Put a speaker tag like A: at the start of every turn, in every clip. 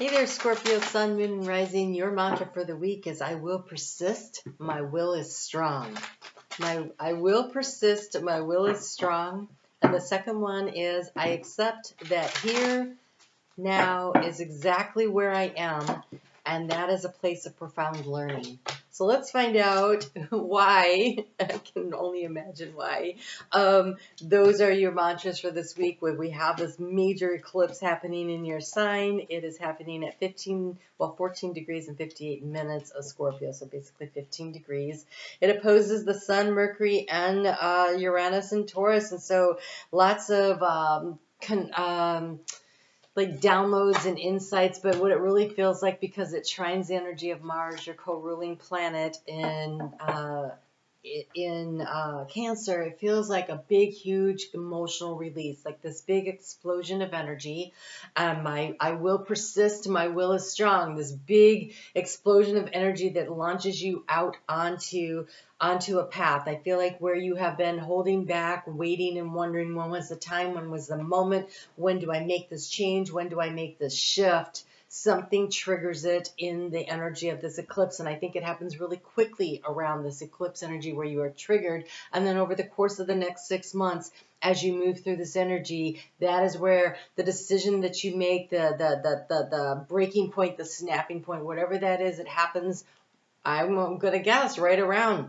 A: Hey there, Scorpio, Sun, Moon, and Rising. Your mantra for the week is I will persist, my will is strong. I will persist, my will is strong. And the second one is I accept that here, now is exactly where I am, and that is a place of profound learning. So let's find out why. I can only imagine why. Those are your mantras for this week, where we have this major eclipse happening in your sign. It is happening at 14 degrees and 58 minutes of Scorpio, so basically 15 degrees. It opposes the Sun, Mercury, and Uranus and Taurus, and so lots of like downloads and insights, but what it really feels like, because it trines the energy of Mars, your co-ruling planet, in Cancer, it feels like a big, huge emotional release, like this big explosion of energy. I will persist, my will is strong. This big explosion of energy that launches you out onto a path. I feel like where you have been holding back, waiting and wondering, when was the time, when was the moment, when do I make this change, when do I make this shift? Something triggers it in the energy of this eclipse, and I think it happens really quickly around this eclipse energy where you are triggered, and then over the course of the next 6 months, as you move through this energy, that is where the decision that you make, the breaking point, the snapping point, whatever that is, it happens, I'm going to guess, right around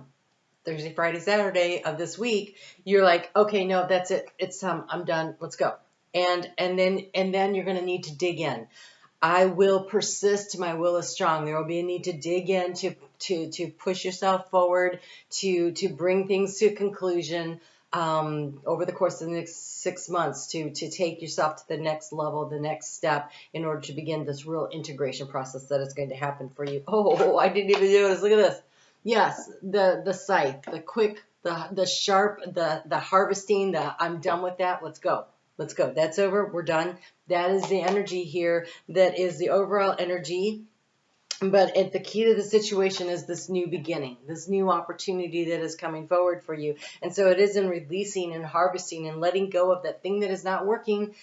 A: Thursday, Friday, Saturday of this week. You're like, okay, no, that's it. It's time. I'm done. Let's go. And then you're going to need to dig in. I will persist. My will is strong. There will be a need to dig in, to push yourself forward, to bring things to a conclusion over the course of the next 6 months, to take yourself to the next level, the next step, in order to begin this real integration process that is going to happen for you. Oh, I didn't even notice. Look at this. Yes, the scythe, the quick, the sharp, the harvesting, I'm done with that. Let's go. Let's go. That's over. We're done. That is the energy here. That is the overall energy. But the key to the situation is this new beginning, this new opportunity that is coming forward for you. And so it is in releasing and harvesting and letting go of that thing that is not working,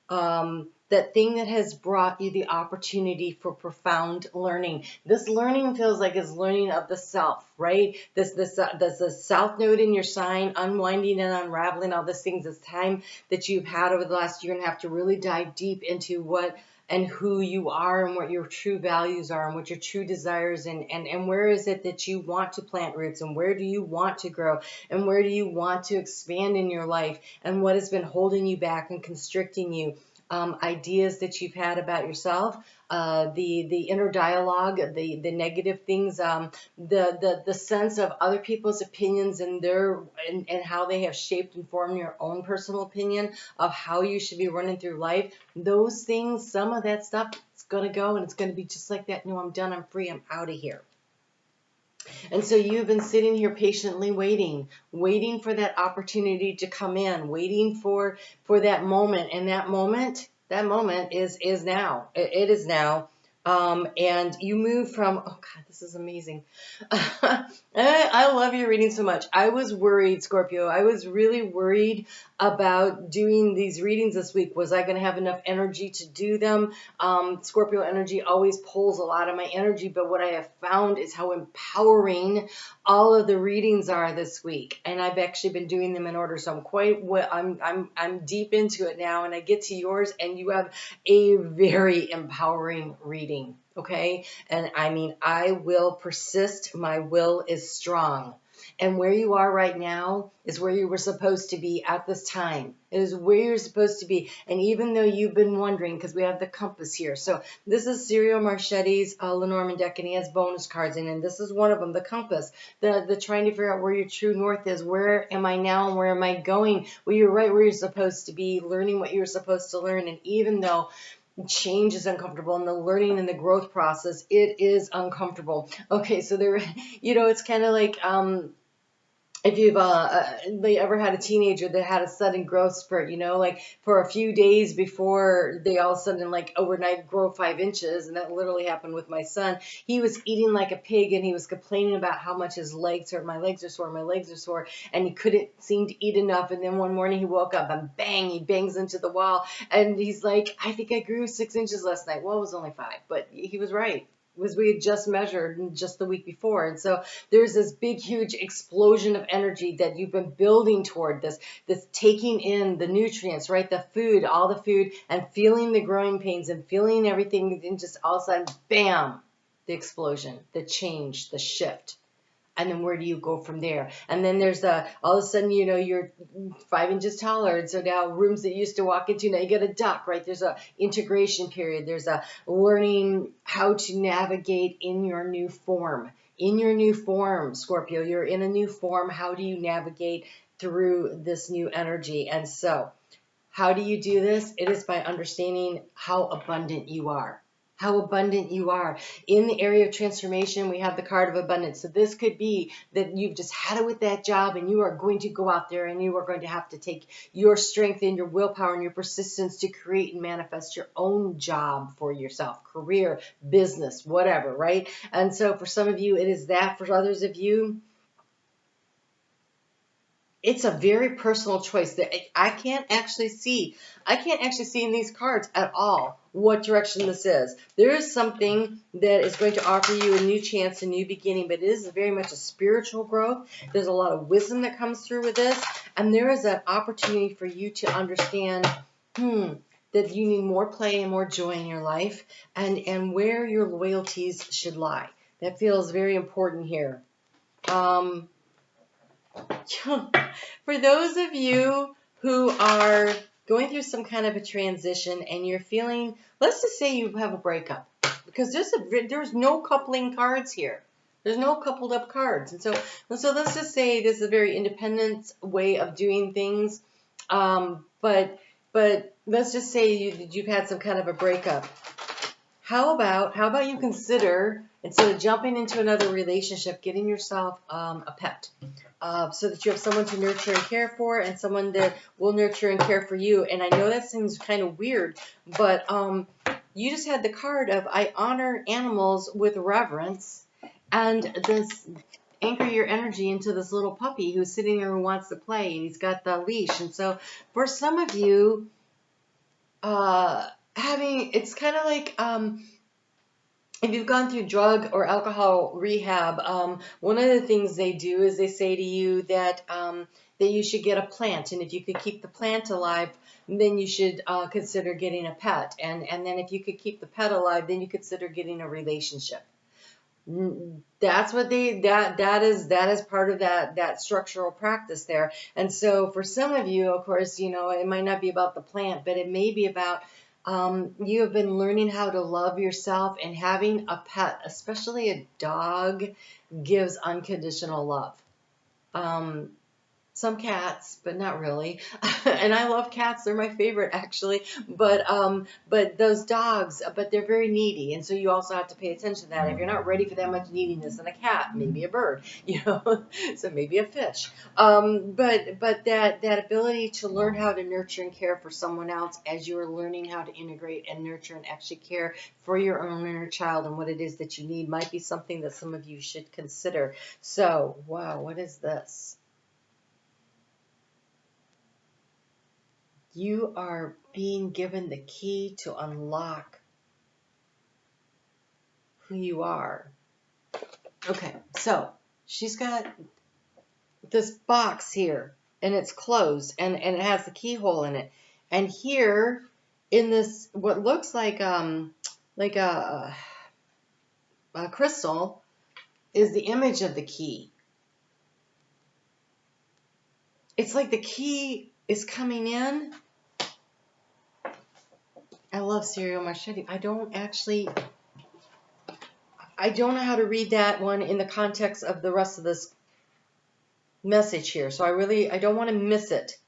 A: that thing that has brought you the opportunity for profound learning. This learning feels like it's learning of the self, right? The south node in your sign, unwinding and unraveling all these things. This time that you've had over the last year and a half to really dive deep into what and who you are, and what your true values are, and what your true desires, and where is it that you want to plant roots, and where do you want to grow, and where do you want to expand in your life, and what has been holding you back and constricting you. Ideas that you've had about yourself, the inner dialogue, the negative things, the sense of other people's opinions and and how they have shaped and formed your own personal opinion of how you should be running through life. Those things, some of that stuff, it's going to go, and it's going to be just like that. No, I'm done. I'm free. I'm out of here. And so you've been sitting here patiently waiting for that opportunity to come in, waiting for that moment. And that moment is now. It is now. And you move from, oh God, this is amazing. I love your reading so much. I was worried, Scorpio. I was really worried about doing these readings this week. Was I going to have enough energy to do them? Scorpio energy always pulls a lot of my energy, but what I have found is how empowering all of the readings are this week. And I've actually been doing them in order, so I'm deep into it now, and I get to yours, and you have a very empowering reading. Okay. And I mean, I will persist. My will is strong. And where you are right now is where you were supposed to be at this time. It is where you're supposed to be. And even though you've been wondering, because we have the compass here. So this is Ciro Marchetti's Lenormand deck, and he has bonus cards in, and this is one of them, the compass, the trying to figure out where your true north is. Where am I now, and where am I going? Well, you're right where you're supposed to be, learning what you're supposed to learn. And even though change is uncomfortable, and the learning and the growth process, it is uncomfortable. Okay, so it's kind of like if you've they ever had a teenager that had a sudden growth spurt, you know, like for a few days before they all of a sudden like overnight grow 5 inches, and that literally happened with my son. He was eating like a pig, and he was complaining about how much his legs hurt. My legs are sore, my legs are sore, and he couldn't seem to eat enough. And then one morning he woke up and bang, he bangs into the wall, and he's like, I think I grew 6 inches last night. Well, it was only 5, but he was right. Was we had just measured just the week before. And so there's this big, huge explosion of energy that you've been building toward, this taking in the nutrients, right? The food, all the food, and feeling the growing pains and feeling everything, and just all of a sudden, bam, the explosion, the change, the shift. And then where do you go from there? And then there's all of a sudden, you know, you're 5 inches taller. And so now rooms that you used to walk into, now you get a duck, right? There's a integration period. There's a learning how to navigate in your new form. In your new form, Scorpio, you're in a new form. How do you navigate through this new energy? And so how do you do this? It is by understanding how abundant you are. How abundant you are. In the area of transformation, we have the card of abundance. So this could be that you've just had it with that job, and you are going to go out there and you are going to have to take your strength and your willpower and your persistence to create and manifest your own job for yourself, career, business, whatever, right? And so for some of you, it is that. For others of you, it's a very personal choice that I can't actually see. I can't actually see in these cards at all what direction this is. There is something that is going to offer you a new chance, a new beginning, but it is very much a spiritual growth. There's a lot of wisdom that comes through with this, and there is an opportunity for you to understand that you need more play and more joy in your life, and where your loyalties should lie. That feels very important here. For those of you who are going through some kind of a transition and you're feeling, let's just say you have a breakup, because there's no coupling cards here. There's no coupled up cards. And so let's just say this is a very independent way of doing things. But let's just say you've had some kind of a breakup. How about you consider, instead of jumping into another relationship, getting yourself a pet, so that you have someone to nurture and care for, and someone that will nurture and care for you. And I know that seems kind of weird, but you just had the card of I honor animals with reverence, and this anchor your energy into this little puppy who's sitting there who wants to play, and he's got the leash. And so for some of you, it's kind of like if you've gone through drug or alcohol rehab, one of the things they do is they say to you that you should get a plant, and if you could keep the plant alive, then you should consider getting a pet, and then if you could keep the pet alive, then you consider getting a relationship. That's what that is part of that structural practice there. And so for some of you, of course, you know, it might not be about the plant, but it may be about you have been learning how to love yourself, and having a pet, especially a dog, gives unconditional love. Some cats, but not really. And I love cats; they're my favorite, actually. But those dogs, but they're very needy, and so you also have to pay attention to that. If you're not ready for that much neediness in a cat, maybe a bird, you know, so maybe a fish. But that ability to learn how to nurture and care for someone else as you are learning how to integrate and nurture and actually care for your own inner child and what it is that you need might be something that some of you should consider. So, wow, what is this? You are being given the key to unlock who you are. Okay, so she's got this box here, and it's closed, and it has the keyhole in it. And here, in this, what looks like a crystal, is the image of the key. It's like the key is coming in. I love Ciro Marchetti. I don't know how to read that one in the context of the rest of this message here. So I don't want to miss it.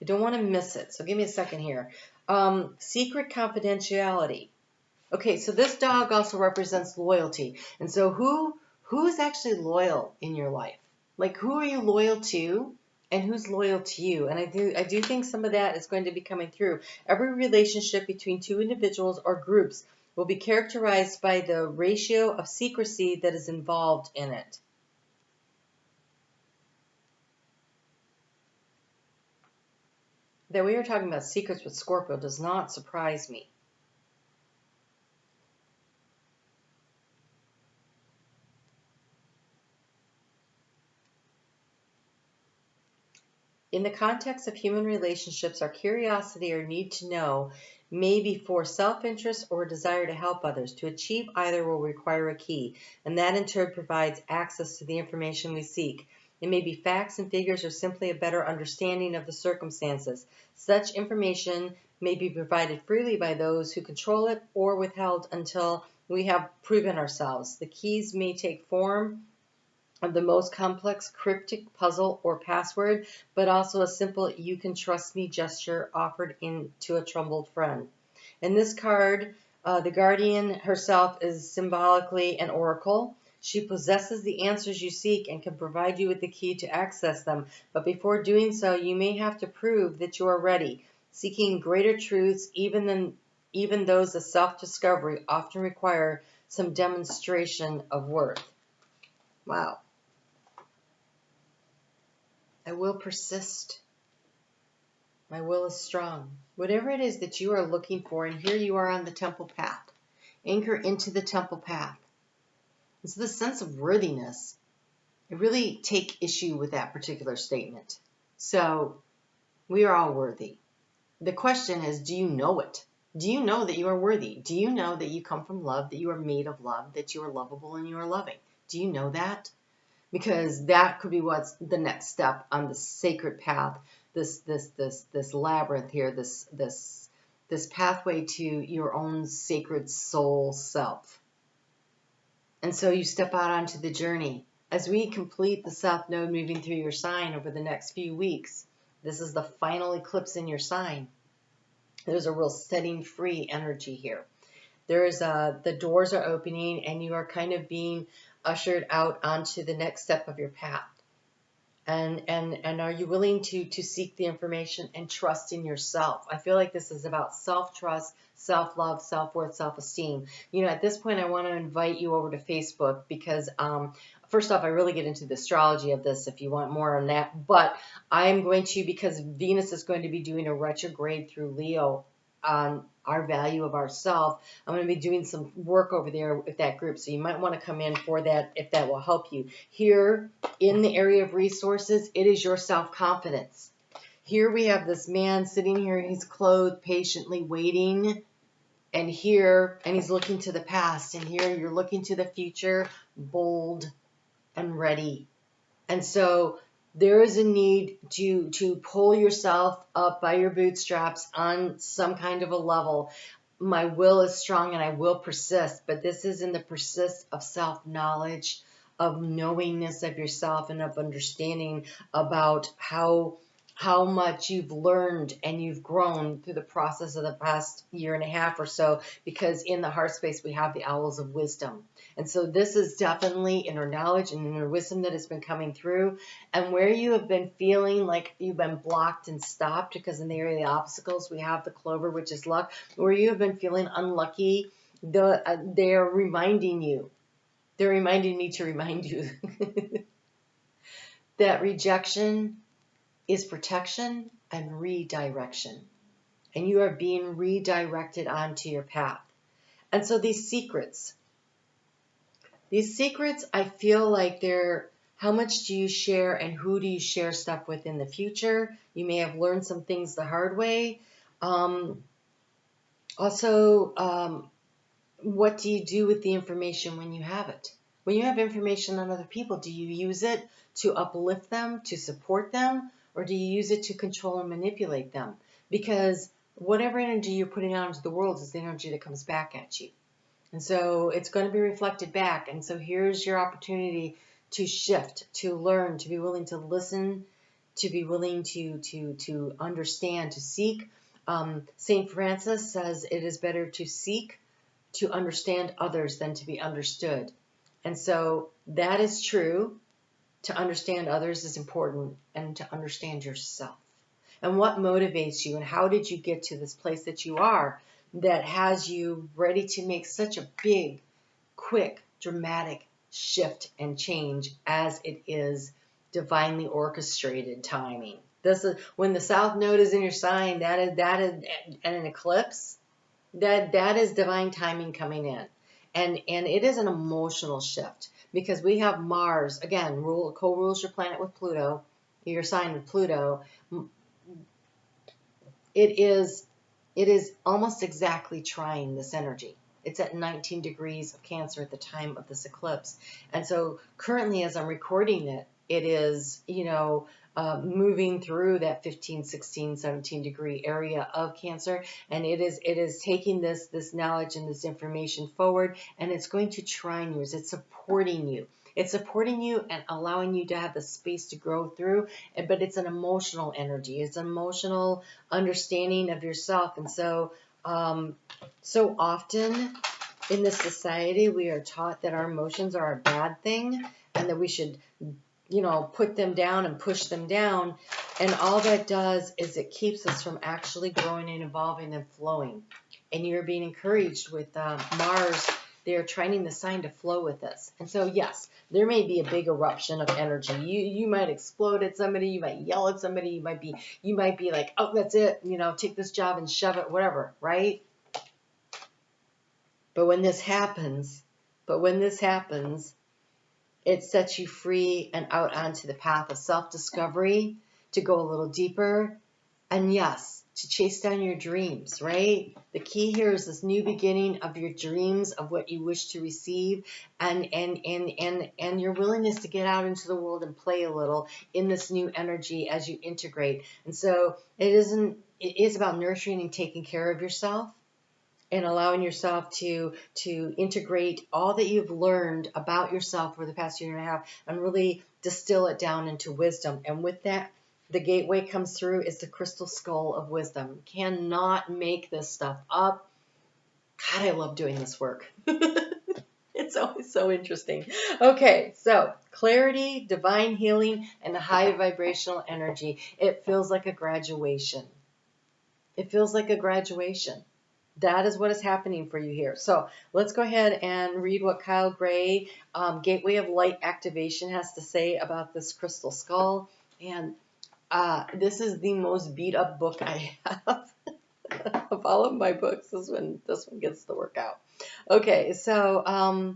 A: I don't want to miss it. So give me a second here. Secret confidentiality. Okay, so this dog also represents loyalty. And so who is actually loyal in your life? Like, who are you loyal to and who's loyal to you? And I do think some of that is going to be coming through. Every relationship between two individuals or groups will be characterized by the ratio of secrecy that is involved in it. That we are talking about secrets with Scorpio does not surprise me. In the context of human relationships, our curiosity or need to know may be for self-interest or a desire to help others. To achieve either will require a key, and that in turn provides access to the information we seek. It may be facts and figures or simply a better understanding of the circumstances. Such information may be provided freely by those who control it or withheld until we have proven ourselves. The keys may take form of the most complex cryptic puzzle or password, but also a simple "you can trust me" gesture offered in to a troubled friend. In this card, the guardian herself is symbolically an oracle. She possesses the answers you seek and can provide you with the key to access them. But before doing so, you may have to prove that you are ready. Seeking greater truths, even those of self-discovery, often require some demonstration of worth. Wow. I will persist. My will is strong. Whatever it is that you are looking for, and here you are on the temple path. Anchor into the temple path. And so the sense of worthiness, I really take issue with that particular statement. So we are all worthy. The question is, do you know it? Do you know that you are worthy? Do you know that you come from love, that you are made of love, that you are lovable and you are loving? Do you know that? Because that could be what's the next step on the sacred path, this labyrinth here, this pathway to your own sacred soul self. And so you step out onto the journey. As we complete the South Node moving through your sign over the next few weeks, this is the final eclipse in your sign. There's a real setting free energy here. There's the doors are opening and you are kind of being ushered out onto the next step of your path. And are you willing to seek the information and trust in yourself? I feel like this is about self-trust, self-love, self-worth, self-esteem. You know, at this point, I want to invite you over to Facebook because, first off, I really get into the astrology of this if you want more on that. But I'm going to, because Venus is going to be doing a retrograde through Leo on our value of ourself, I'm going to be doing some work over there with that group. So you might want to come in for that if that will help you. Here in the area of resources, it is your self-confidence. Here we have this man sitting here, he's clothed, patiently waiting. And here, and he's looking to the past. And here you're looking to the future, bold and ready. And so there is a need to pull yourself up by your bootstraps on some kind of a level. My will is strong and I will persist, but this is in the persist of self-knowledge, of knowingness of yourself, and of understanding about how much you've learned and you've grown through the process of the past year and a half or so, because in the heart space we have the owls of wisdom. And so this is definitely inner knowledge and inner wisdom that has been coming through. And where you have been feeling like you've been blocked and stopped, because in the area of the obstacles we have the clover, which is luck, where you have been feeling unlucky, they are reminding you. They're reminding me to remind you that rejection is protection and redirection. And you are being redirected onto your path. And so these secrets, I feel like they're, how much do you share and who do you share stuff with in the future? You may have learned some things the hard way. What do you do with the information when you have it? When you have information on other people, do you use it to uplift them, to support them, or do you use it to control and manipulate them? Because whatever energy you're putting out into the world is the energy that comes back at you. And so it's going to be reflected back. And so here's your opportunity to shift, to learn, to be willing to listen, to be willing to understand, to seek. St. Francis says it is better to seek to understand others than to be understood. And so that is true. To understand others is important, and to understand yourself. And what motivates you, and how did you get to this place that you are that has you ready to make such a big, quick, dramatic shift and change as it is divinely orchestrated timing. This is when the south node is in your sign, that is and an eclipse, that is divine timing coming in. And it is an emotional shift because we have Mars, again, co-rules your planet with Pluto, your sign with Pluto. It is almost exactly trying this energy. It's at 19 degrees of Cancer at the time of this eclipse. And so currently, as I'm recording it, it is, moving through that 15, 16, 17 degree area of Cancer. And it is taking this knowledge and this information forward, and it's going to trine you. It's supporting you. It's supporting you and allowing you to have the space to grow through, but it's an emotional energy. It's an emotional understanding of yourself. And so, so often in this society, we are taught that our emotions are a bad thing and that we should, put them down and push them down. And all that does is it keeps us from actually growing and evolving and flowing. And you're being encouraged with Mars. They're training the sign to flow with us. And so, yes, there may be a big eruption of energy. You might explode at somebody. You might yell at somebody. You might be like, oh, that's it. Take this job and shove it, whatever, right? But when this happens, it sets you free and out onto the path of self-discovery, to go a little deeper, and yes, to chase down your dreams, right? The key here is this new beginning of your dreams, of what you wish to receive, and your willingness to get out into the world and play a little in this new energy as you integrate. And so it is about nurturing and taking care of yourself, and allowing yourself to integrate all that you've learned about yourself for the past year and a half and really distill it down into wisdom. And with that, the gateway comes through is the crystal skull of wisdom. Cannot make this stuff up. God, I love doing this work. It's always so interesting. Okay, so clarity, divine healing, and a high vibrational energy. It feels like a graduation. It feels like a graduation. That is what is happening for you here. So let's go ahead and read what Kyle Gray, Gateway of Light Activation, has to say about this crystal skull. And this is the most beat up book I have of all of my books. This one gets to work out. Okay, so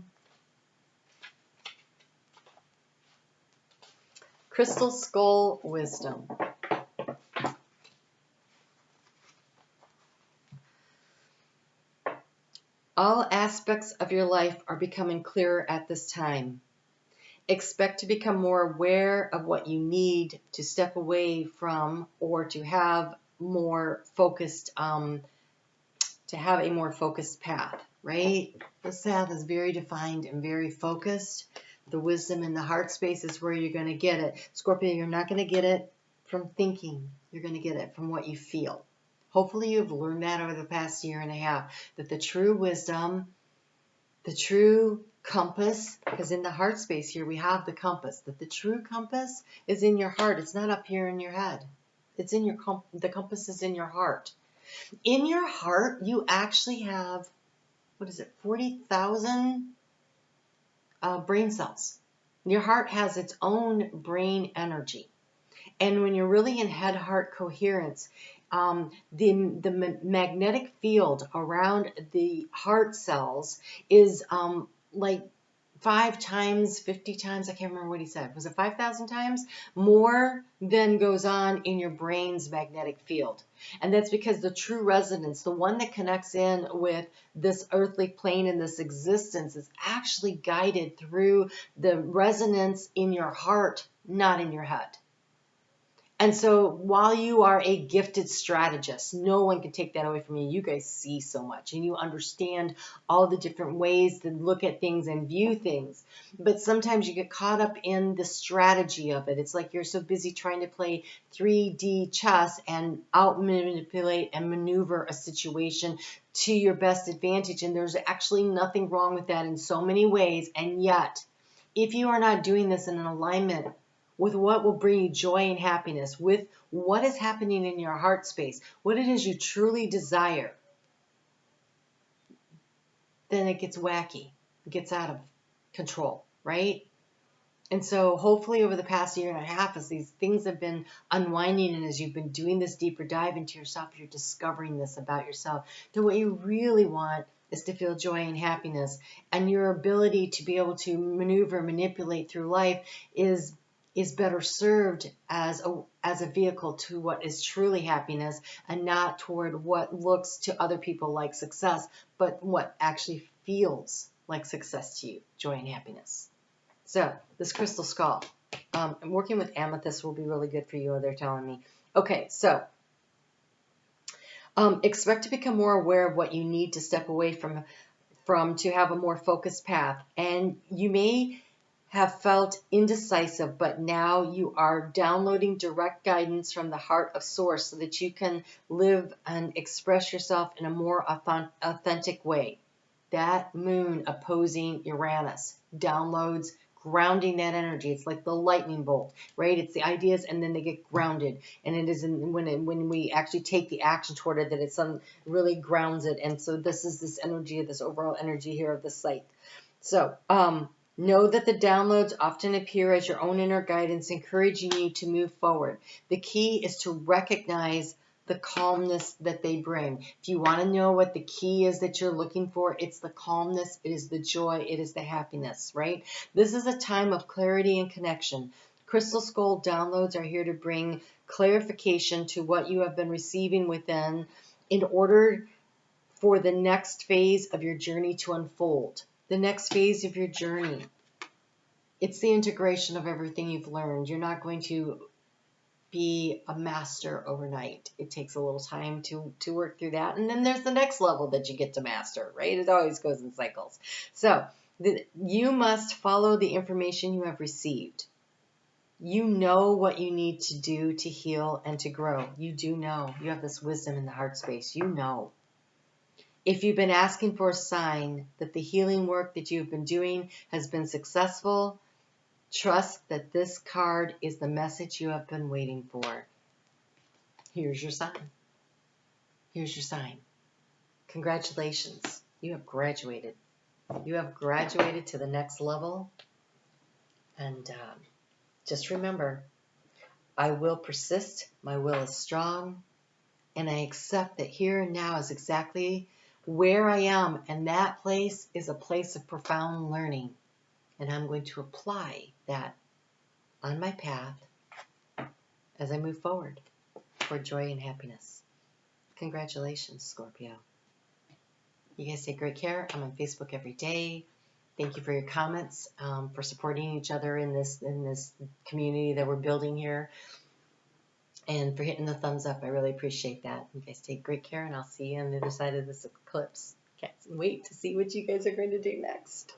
A: crystal skull wisdom. All aspects of your life are becoming clearer at this time. Expect to become more aware of what you need to step away from, or to have more focused, to have a more focused path, right? This path is very defined and very focused. The wisdom in the heart space is where you're going to get it. Scorpio, you're not going to get it from thinking. You're going to get it from what you feel. Hopefully you've learned that over the past year and a half, that the true wisdom, the true compass, because in the heart space here we have the compass, that the true compass is in your heart. It's not up here in your head. It's in your the compass is in your heart. In your heart, you actually have, 40,000 brain cells. Your heart has its own brain energy. And when you're really in head-heart coherence, the magnetic field around the heart cells is like 5 times, 50 times, I can't remember what he said. Was it 5,000 times more than goes on in your brain's magnetic field? And that's because the true resonance, the one that connects in with this earthly plane and this existence, is actually guided through the resonance in your heart, not in your head. And so while you are a gifted strategist, no one can take that away from you. You guys see so much and you understand all the different ways to look at things and view things. But sometimes you get caught up in the strategy of it. It's like you're so busy trying to play 3D chess and out manipulate and maneuver a situation to your best advantage. And there's actually nothing wrong with that in so many ways. And yet if you are not doing this in an alignment with what will bring you joy and happiness, with what is happening in your heart space, what it is you truly desire, then it gets wacky. It gets out of control, right? And so hopefully over the past year and a half, as these things have been unwinding and as you've been doing this deeper dive into yourself, you're discovering this about yourself, that what you really want is to feel joy and happiness. And your ability to be able to maneuver, manipulate through life is better served as a vehicle to what is truly happiness, and not toward what looks to other people like success, but what actually feels like success to you, joy and happiness. So this crystal skull, working with amethyst will be really good for you, they're telling me. Okay, so expect to become more aware of what you need to step away from to have a more focused path. And you may have felt indecisive, but now you are downloading direct guidance from the heart of source so that you can live and express yourself in a more authentic way. That moon opposing Uranus downloads, grounding that energy. It's like the lightning bolt, right? It's the ideas, and then they get grounded. And it is when we actually take the action toward it that it really grounds it. And so this is this energy, this overall energy here of the site. So know that the downloads often appear as your own inner guidance, encouraging you to move forward. The key is to recognize the calmness that they bring. If you want to know what the key is that you're looking for, it's the calmness, it is the joy, it is the happiness, right? This is a time of clarity and connection. Crystal Skull downloads are here to bring clarification to what you have been receiving within in order for the next phase of your journey to unfold. The next phase of your journey, it's the integration of everything you've learned. You're not going to be a master overnight. It takes a little time to work through that. And then there's the next level that you get to master, right? It always goes in cycles. So you must follow the information you have received. You know what you need to do to heal and to grow. You do know. You have this wisdom in the heart space. You know. If you've been asking for a sign that the healing work that you've been doing has been successful, trust that this card is the message you have been waiting for. Here's your sign. Here's your sign. Congratulations. You have graduated. You have graduated to the next level. And just remember, I will persist. My will is strong. And I accept that here and now is exactly where I am. And that place is a place of profound learning. And I'm going to apply that on my path as I move forward for joy and happiness. Congratulations, Scorpio. You guys take great care. I'm on Facebook every day. Thank you for your comments, for supporting each other in this community that we're building here, and for hitting the thumbs up. I really appreciate that. You guys take great care, and I'll see you on the other side of this eclipse. Can't wait to see what you guys are going to do next.